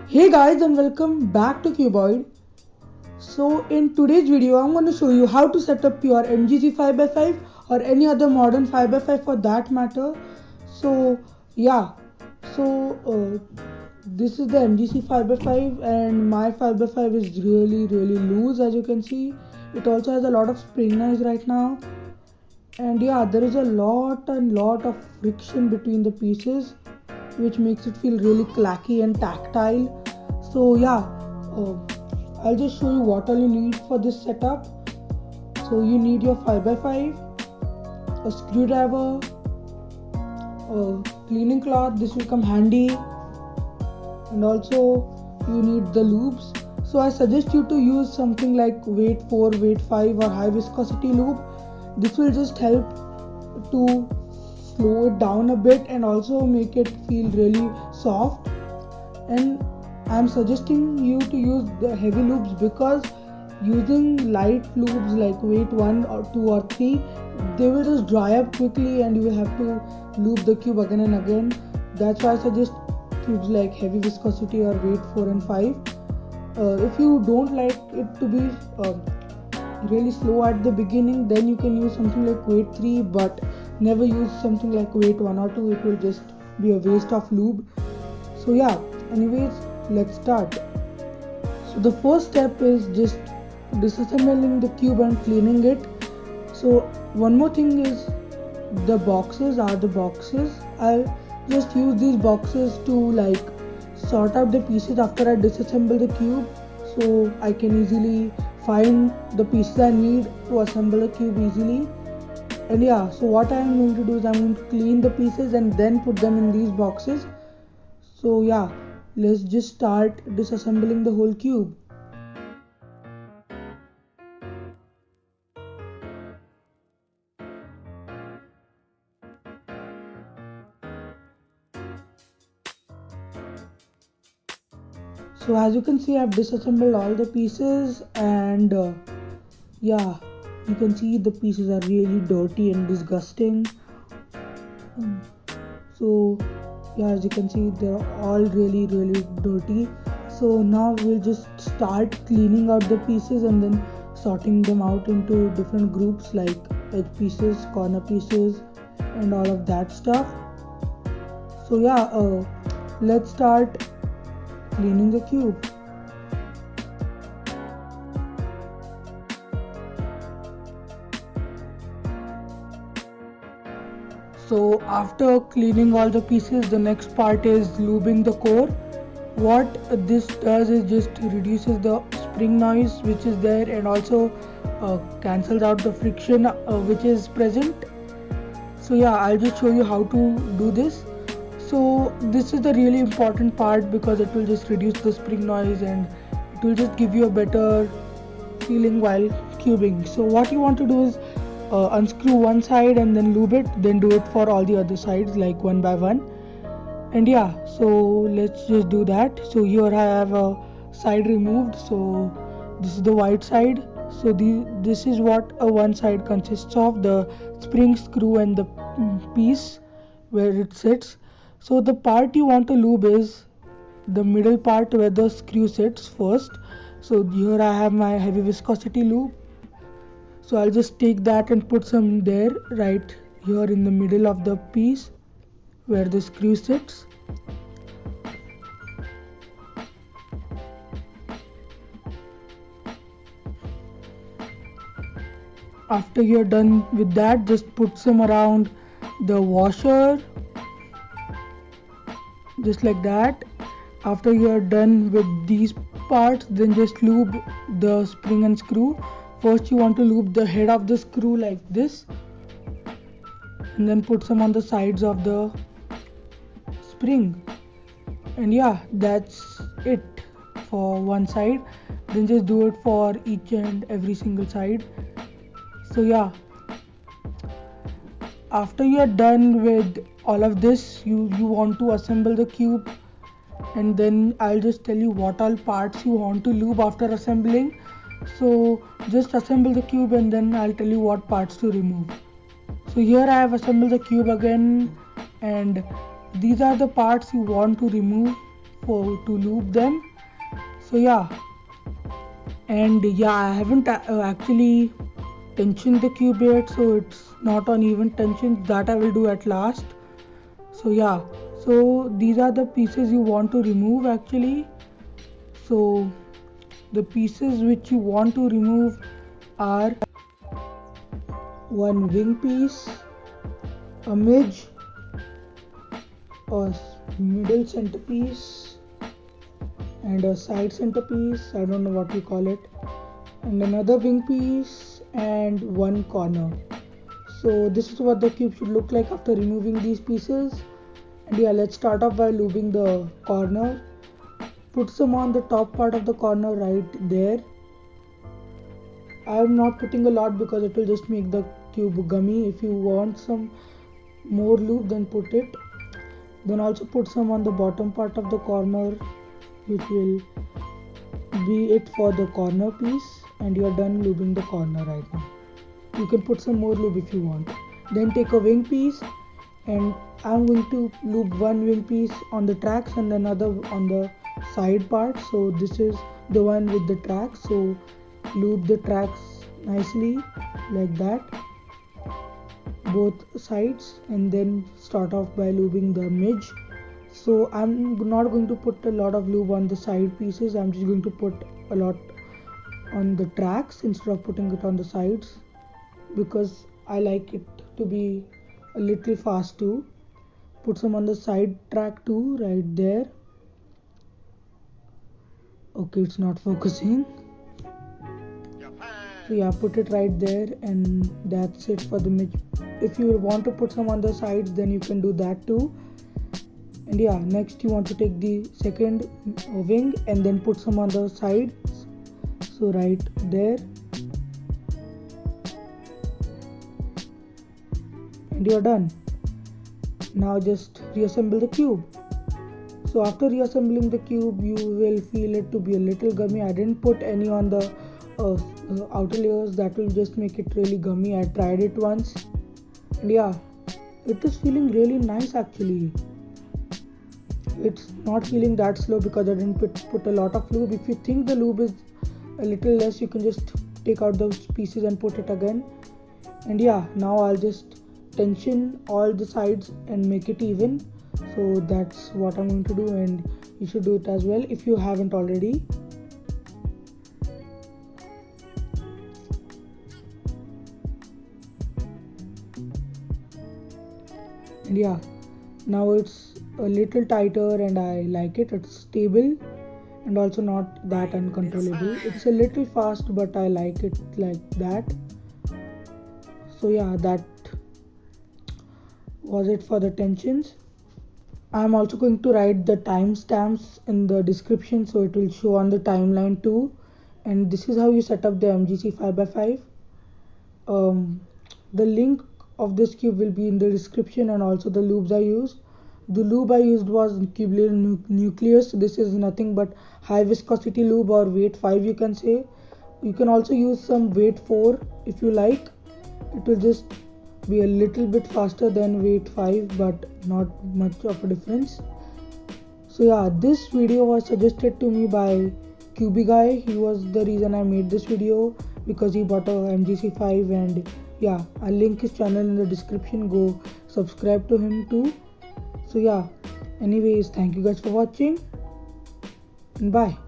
Hey guys, and welcome back to Cuboid. So in today's video I'm going to show you how to set up your MGC 5x5 or any other modern 5x5 for that matter. So yeah, so this is the MGC 5x5 and my 5x5 is really loose, as you can see. It also has a lot of spring noise right now, and yeah, there is a lot of friction between the pieces, which makes it feel really clacky and tactile. So yeah, I'll just show you what all you need for this setup. So you need your 5x5, a screwdriver, a cleaning cloth, this will come handy, and also you need the lubes. So I suggest you to use something like weight 4, weight 5 or high viscosity lube. This will just help to slow it down a bit and also make it feel really soft. And I'm suggesting you to use the heavy lubes because using light lubes like weight 1 or 2 or 3, they will just dry up quickly and you will have to lube the cube again and again. That's why I suggest cubes like heavy viscosity or weight 4 and 5. If you don't like it to be really slow at the beginning, then you can use something like weight 3, but never use something like weight 1 or 2. It will just be a waste of lube. So yeah, anyways, let's start. So the first step is just disassembling the cube and cleaning it. So one more thing is the boxes. I'll just use these boxes to like sort out the pieces after I disassemble the cube, so I can easily find the pieces I need to assemble the cube easily. And yeah, so what I am going to do is I'm going to clean the pieces and then put them in these boxes. So yeah, let's just start disassembling the whole cube. So as you can see, I've disassembled all the pieces, and yeah, you can see the pieces are really dirty and disgusting. So yeah, as you can see, they're all really dirty. So now we'll just start cleaning out the pieces and then sorting them out into different groups like edge pieces, corner pieces, and all of that stuff. So yeah, let's start cleaning the cube. So after cleaning all the pieces, the next part is lubing the core. What this does is just reduces the spring noise which is there, and also cancels out the friction which is present. So yeah, I'll just show you how to do this. So this is the really important part because it will just reduce the spring noise and it will just give you a better feeling while cubing. So what you want to do is unscrew one side and then lube it, then do it for all the other sides like one by one. And yeah, so let's just do that. So here I have a side removed, so this is the white side. So this is what a one side consists of, the spring screw and the piece where it sits. So the part you want to lube is the middle part where the screw sits first. So here I have my heavy viscosity lube. So I'll just take that and put some there right here in the middle of the piece where the screw sits. After you're done with that, just put some around the washer, just like that. After you're done with these parts, then just lube the spring and screw. First you want to lube the head of the screw like this, and then put some on the sides of the spring. And yeah, that's it for one side. Then just do it for each and every single side. So yeah, after you are done with all of this, you want to assemble the cube, and then I'll just tell you what all parts you want to lube after assembling. So just assemble the cube and then I'll tell you what parts to remove. So here I have assembled the cube again, and these are the parts you want to remove to loop them. So yeah, and yeah, I haven't actually tensioned the cube yet, so it's not on even tension. That I will do at last. So yeah, so these are the pieces you want to remove actually. So the pieces which you want to remove are one wing piece, a midge, a middle centerpiece, and a side centerpiece, I don't know what you call it, and another wing piece and one corner. So this is what the cube should look like after removing these pieces. And yeah, let's start off by looping the corner. Put some on the top part of the corner right there. I am not putting a lot because it will just make the cube gummy. If you want some more loop, then put it. Then also put some on the bottom part of the corner, which will be it for the corner piece, and you are done looping the corner right now. You can put some more loop if you want. Then take a wing piece, and I'm going to loop one wing piece on the tracks and another on the side part. So this is the one with the tracks, so loop the tracks nicely like that, both sides, and then start off by looping the midge. So I'm not going to put a lot of loop on the side pieces. I'm just going to put a lot on the tracks instead of putting it on the sides, because I like it to be a little fast too. Put some on the side track too, right there. Okay, it's not focusing. So yeah, put it right there, and that's it for the midge. If you want to put some on the sides, then you can do that too. And yeah, next you want to take the second wing and then put some on the sides. So right there, and you're done. Now just reassemble the cube. So after reassembling the cube, you will feel it to be a little gummy. I didn't put any on the outer layers. That will just make it really gummy. I tried it once, and yeah, it is feeling really nice actually. It's not feeling that slow because I didn't put a lot of lube. If you think the lube is a little less, you can just take out those pieces and put it again. And yeah, now I'll just tension all the sides and make it even. So that's what I'm going to do, and you should do it as well if you haven't already. And yeah, now it's a little tighter and I like it. It's stable and also not that uncontrollable. It's a little fast, but I like it like that. So yeah, that was it for the tensions. I'm also going to write the timestamps in the description, so it will show on the timeline too. And this is how you set up the MGC 5x5. The link of this cube will be in the description, and also the loops I used. The lube I used was Cubular Nucleus. This is nothing but high viscosity lube, or weight 5 you can say. You can also use some weight 4 if you like. It will just be a little bit faster than weight 5, but not much of a difference. So yeah, this video was suggested to me by Guy. He was the reason I made this video, because he bought a MGC 5, and yeah, I'll link his channel in the description. Go subscribe to him too. So yeah, anyways, thank you guys for watching, and bye.